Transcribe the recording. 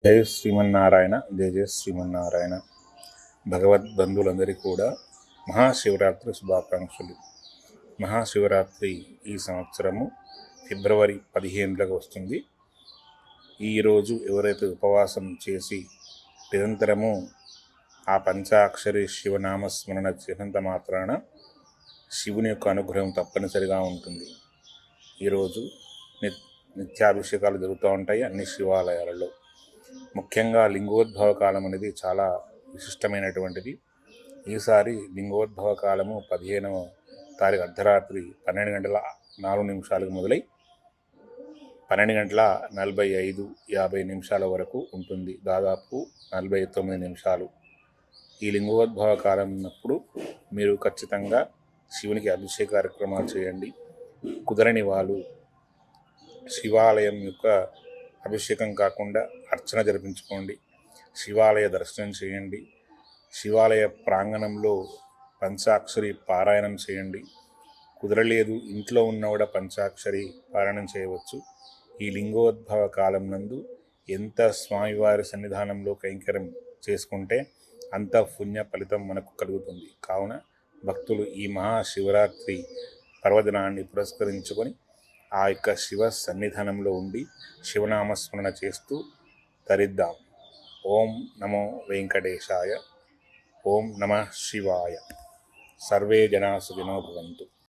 జయ శ్రీమన్నారాయణ. జయ జయ శ్రీమన్నారాయణ. భగవద్బంధువులందరికీ కూడా మహాశివరాత్రి శుభాకాంక్షలు. మహాశివరాత్రి ఈ సంవత్సరము ఫిబ్రవరి 15లకు వస్తుంది. ఈరోజు ఎవరైతే ఉపవాసం చేసి నిరంతరము ఆ పంచాక్షరి శివనామస్మరణ చేసినంత మాత్రాన శివుని యొక్క అనుగ్రహం తప్పనిసరిగా ఉంటుంది. ఈరోజు నిత్యాభిషేకాలు జరుగుతూ ఉంటాయి అన్ని శివాలయాలలో. ముఖ్యంగా లింగోద్భవ కాలం అనేది చాలా విశిష్టమైనటువంటిది. ఈసారి లింగోద్భవ కాలము 15వ తారీఖు అర్ధరాత్రి 12:04 మొదలై 12:45-50 వరకు ఉంటుంది. దాదాపు 49 నిమిషాలు. ఈ లింగోద్భవ కాలం ఉన్నప్పుడు మీరు ఖచ్చితంగా శివునికి అభిషేక కార్యక్రమాలు చేయండి. కుదరని వాళ్ళు శివాలయం యొక్క అభిషేకం కాకుండా అర్చన జరిపించుకోండి. శివాలయ దర్శనం చేయండి. శివాలయ ప్రాంగణంలో పంచాక్షరి పారాయణం చేయండి. కుదరలేదు ఇంట్లో ఉన్న కూడా పంచాక్షరి పారాయణం చేయవచ్చు. ఈ లింగోద్భవ కాలం నందు ఎంత స్వామివారి సన్నిధానంలో కైంకర్యం చేసుకుంటే అంత పుణ్య ఫలితం మనకు కలుగుతుంది. కావున భక్తులు ఈ మహాశివరాత్రి పర్వదినాన్ని పురస్కరించుకొని ఆ యొక్క శివ సన్నిధానంలో ఉండి శివనామస్మరణ చేస్తూ తరిద్దాం. ఓం నమో వెంకటేశాయ. ఓం నమః శివాయ. సర్వే జనా సుఖినో భవంతు.